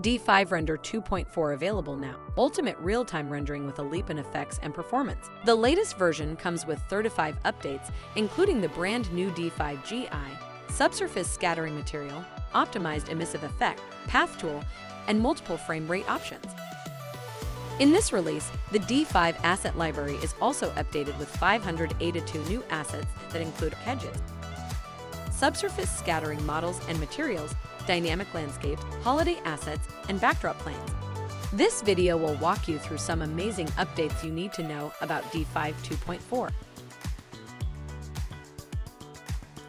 D5 Render 2.4 available now. Ultimate real-time rendering with a leap in effects and performance. The latest version comes with 35 updates, including the brand new D5 GI, Subsurface Scattering material, optimized emissive effect, path tool, and multiple frame rate options. In this release, the D5 asset library is also updated with 582 new assets that include hedges, subsurface scattering models and materials, dynamic landscapes, holiday assets, and backdrop planes. This video will walk you through some amazing updates you need to know about D5 2.4.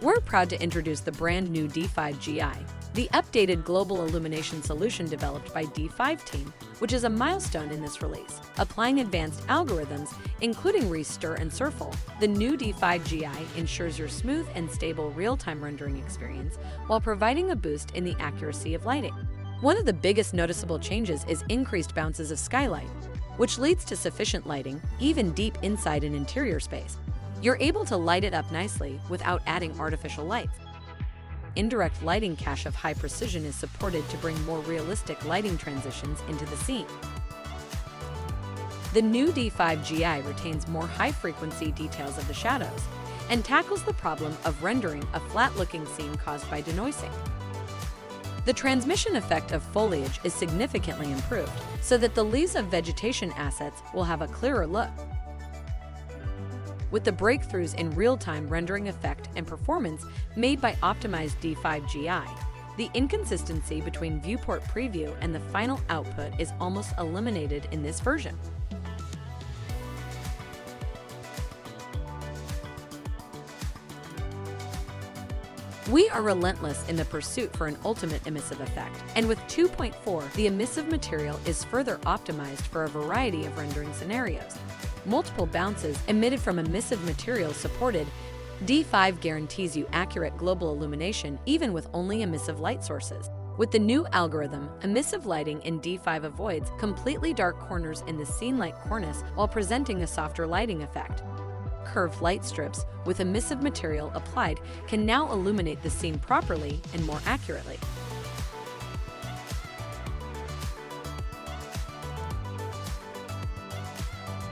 We're proud to introduce the brand new D5 GI, the updated global illumination solution developed by D5 team, which is a milestone in this release. Applying advanced algorithms, including restir and surfel, the new D5 GI ensures your smooth and stable real-time rendering experience while providing a boost in the accuracy of lighting. One of the biggest noticeable changes is increased bounces of skylight, which leads to sufficient lighting, even deep inside an interior space. You're able to light it up nicely without adding artificial lights. Indirect lighting cache of high precision is supported to bring more realistic lighting transitions into the scene. The new D5 GI retains more high-frequency details of the shadows and tackles the problem of rendering a flat-looking scene caused by denoising. The transmission effect of foliage is significantly improved so that the leaves of vegetation assets will have a clearer look. With the breakthroughs in real-time rendering effect and performance made by optimized D5 GI, the inconsistency between viewport preview and the final output is almost eliminated in this version. We are relentless in the pursuit for an ultimate emissive effect, and with 2.4, the emissive material is further optimized for a variety of rendering scenarios. Multiple bounces emitted from emissive material supported. D5 guarantees you accurate global illumination even with only emissive light sources. With the new algorithm, emissive lighting in D5 avoids completely dark corners in the scene-like cornice while presenting a softer lighting effect. Curved light strips with emissive material applied can now illuminate the scene properly and more accurately.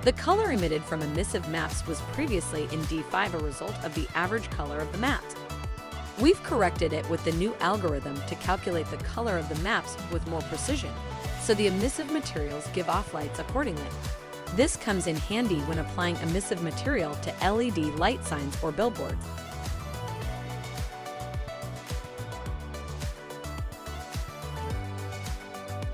The color emitted from emissive maps was previously in D5 a result of the average color of the maps. We've corrected it with the new algorithm to calculate the color of the maps with more precision, so the emissive materials give off lights accordingly. This comes in handy when applying emissive material to LED light signs or billboards.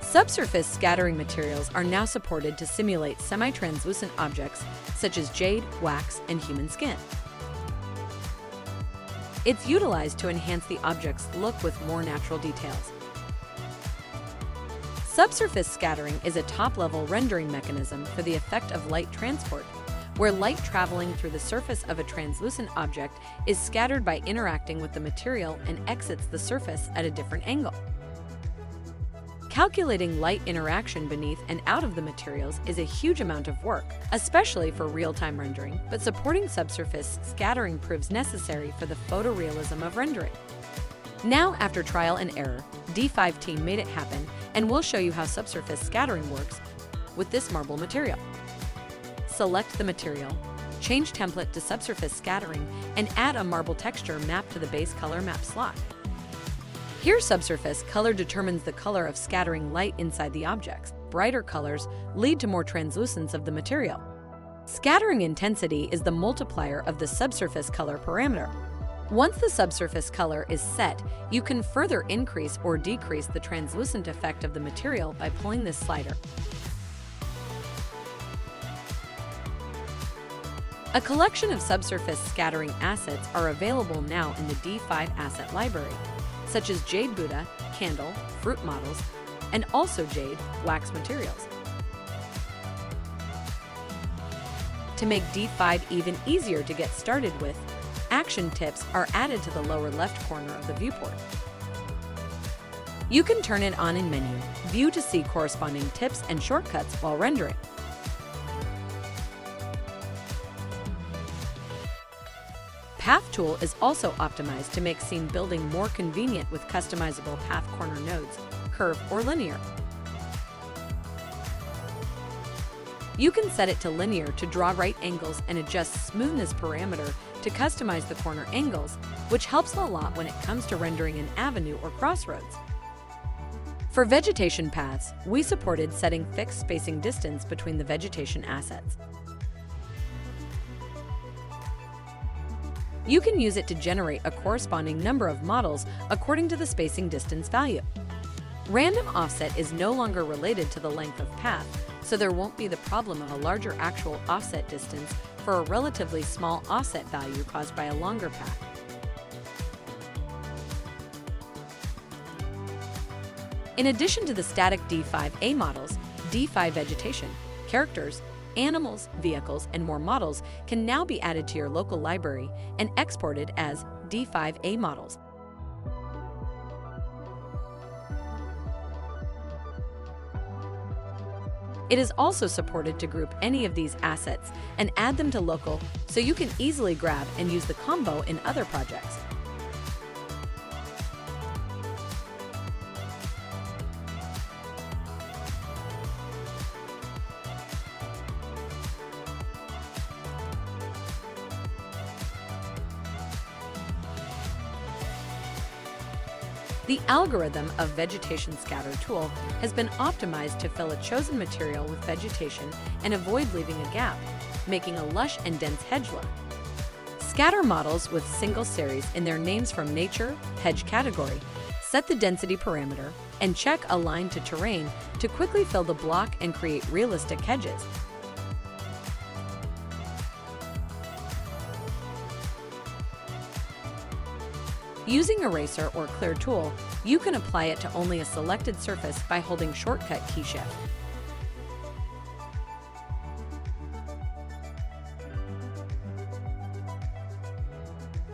Subsurface scattering materials are now supported to simulate semi-translucent objects such as jade, wax, and human skin. It's utilized to enhance the object's look with more natural details. Subsurface scattering is a top-level rendering mechanism for the effect of light transport, where light traveling through the surface of a translucent object is scattered by interacting with the material and exits the surface at a different angle. Calculating light interaction beneath and out of the materials is a huge amount of work, especially for real-time rendering, but supporting subsurface scattering proves necessary for the photorealism of rendering. Now, after trial and error, D5 team made it happen, and we'll show you how subsurface scattering works with this marble material. Select the material, change template to subsurface scattering, and add a marble texture map to the base color map slot. Here, subsurface color determines the color of scattering light inside the objects. Brighter colors lead to more translucence of the material. Scattering intensity is the multiplier of the subsurface color parameter. Once the subsurface color is set, you can further increase or decrease the translucent effect of the material by pulling this slider. A collection of subsurface scattering assets are available now in the D5 asset library, such as jade Buddha, candle, fruit models, and also jade, wax materials. To make D5 even easier to get started with, action tips are added to the lower left corner of the viewport. You can turn it on in menu, view to see corresponding tips and shortcuts while rendering. Path tool is also optimized to make scene building more convenient with customizable path corner nodes, curve, or linear. You can set it to linear to draw right angles and adjust smoothness parameter to customize the corner angles, which helps a lot when it comes to rendering an avenue or crossroads. For vegetation paths, we supported setting fixed spacing distance between the vegetation assets. You can use it to generate a corresponding number of models according to the spacing distance value. Random offset is no longer related to the length of path, so there won't be the problem of a larger actual offset distance for a relatively small offset value caused by a longer path. In addition to the static D5A models, D5 vegetation, characters, animals, vehicles, and more models can now be added to your local library and exported as D5A models. It is also supported to group any of these assets and add them to local, so you can easily grab and use the combo in other projects. The algorithm of Vegetation Scatter tool has been optimized to fill a chosen material with vegetation and avoid leaving a gap, making a lush and dense hedge look. Scatter models with single series in their names from nature, hedge category, set the density parameter, and check align to terrain to quickly fill the block and create realistic hedges. Using Eraser or Clear tool, you can apply it to only a selected surface by holding shortcut key Shift.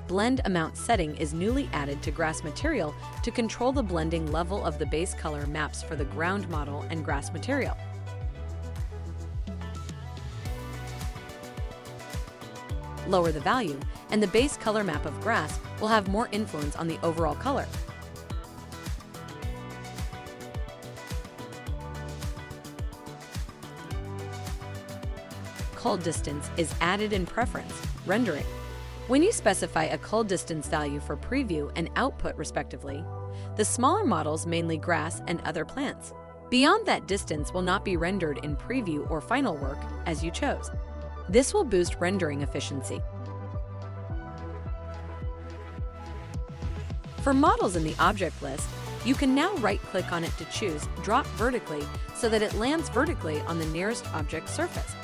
Blend amount setting is newly added to grass material to control the blending level of the base color maps for the ground model and grass material. Lower the value, and the base color map of grass will have more influence on the overall color. Cull distance is added in preference, rendering. When you specify a cull distance value for preview and output respectively, the smaller models mainly grass and other plants. Beyond that distance will not be rendered in preview or final work as you chose. This will boost rendering efficiency. For models in the object list, you can now right-click on it to choose Drop Vertically so that it lands vertically on the nearest object surface.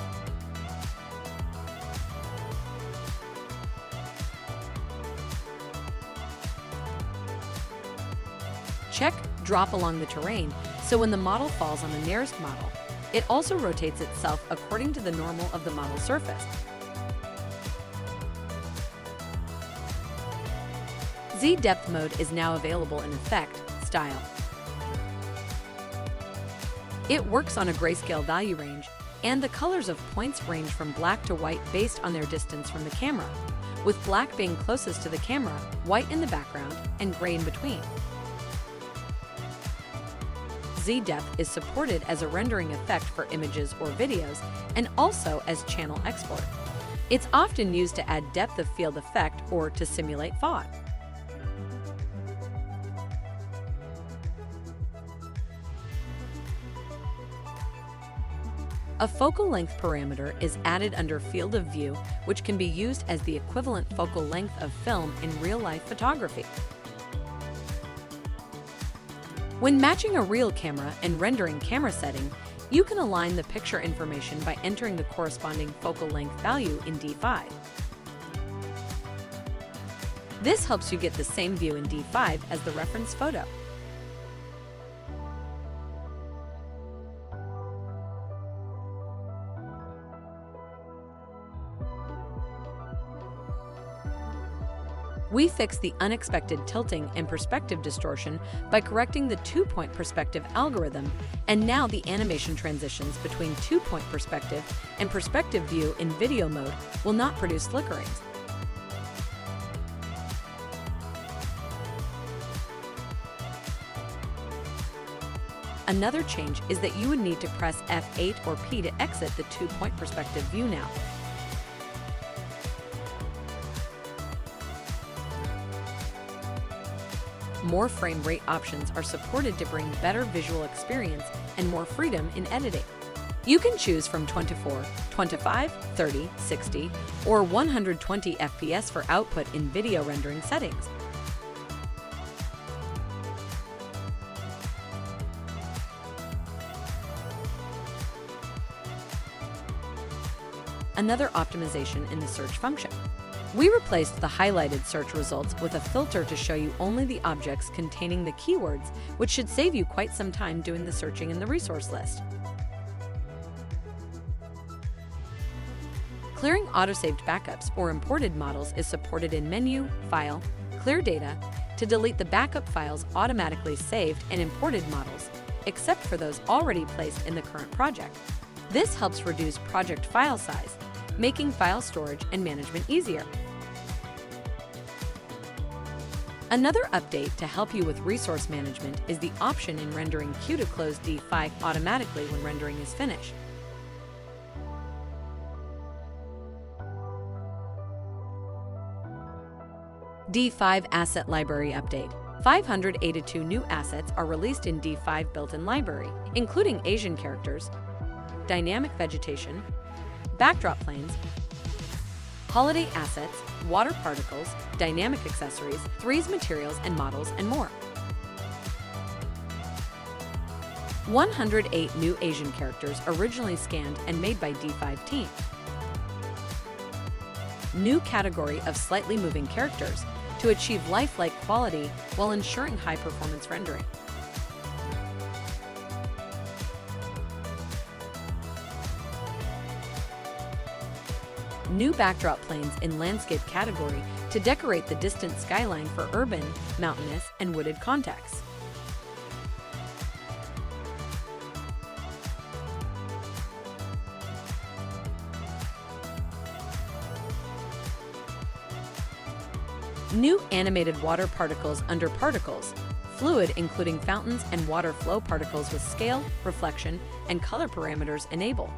Check Drop Along the Terrain so when the model falls on the nearest model, it also rotates itself according to the normal of the model surface. Z Depth Mode is now available in Effect, Style. It works on a grayscale value range, and the colors of points range from black to white based on their distance from the camera, with black being closest to the camera, white in the background, and gray in between. Z-Depth is supported as a rendering effect for images or videos, and also as channel export. It's often used to add depth of field effect or to simulate fog. A focal length parameter is added under Field of View, which can be used as the equivalent focal length of film in real-life photography. When matching a real camera and rendering camera setting, you can align the picture information by entering the corresponding focal length value in D5. This helps you get the same view in D5 as the reference photo. We fix the unexpected tilting and perspective distortion by correcting the two-point perspective algorithm, and now the animation transitions between two-point perspective and perspective view in video mode will not produce flickerings. Another change is that you would need to press F8 or P to exit the two-point perspective view now. More frame rate options are supported to bring better visual experience and more freedom in editing. You can choose from 24, 25, 30, 60, or 120 FPS for output in video rendering settings. Another optimization in the search function. We replaced the highlighted search results with a filter to show you only the objects containing the keywords, which should save you quite some time doing the searching in the resource list. Clearing autosaved backups or imported models is supported in Menu, File, Clear Data to delete the backup files automatically saved and imported models, except for those already placed in the current project. This helps reduce project file size, making file storage and management easier. Another update to help you with resource management is the option in rendering Q to close D5 automatically when rendering is finished. D5 Asset Library Update. 582 new assets are released in D5 built-in library, including Asian characters, dynamic vegetation, backdrop planes, holiday assets, water particles, dynamic accessories, 3D materials and models, and more. 108 new Asian characters originally scanned and made by D5 team. New category of slightly moving characters to achieve lifelike quality while ensuring high-performance rendering. New backdrop planes in landscape category to decorate the distant skyline for urban, mountainous, and wooded contexts. New animated water particles under particles, fluid including fountains and water flow particles with scale, reflection, and color parameters enable.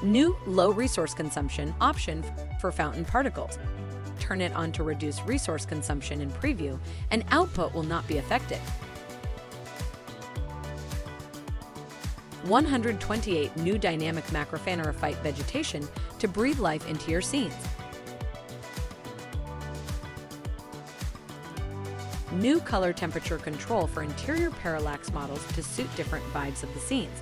New low resource consumption option for fountain particles. Turn it on to reduce resource consumption in preview, and output will not be affected. 128 new dynamic macrophanerophyte vegetation to breathe life into your scenes. New color temperature control for interior parallax models to suit different vibes of the scenes.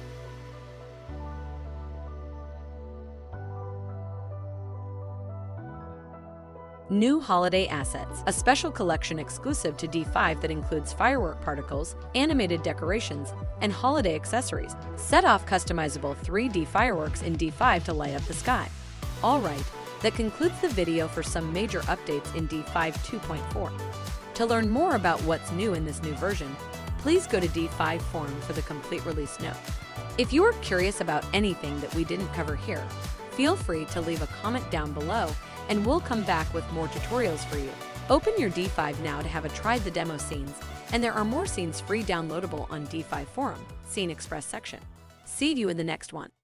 New holiday assets, a special collection exclusive to D5 that includes firework particles, animated decorations, and holiday accessories. Set off customizable 3D fireworks in D5 to light up the sky. Alright, that concludes the video for some major updates in D5 2.4. To learn more about what's new in this new version, please go to D5 forum for the complete release note. If you are curious about anything that we didn't cover here, feel free to leave a comment down below and we'll come back with more tutorials for you. Open your D5 now to have a try the demo scenes, and there are more scenes free downloadable on D5 forum, Scene Express section. See you in the next one.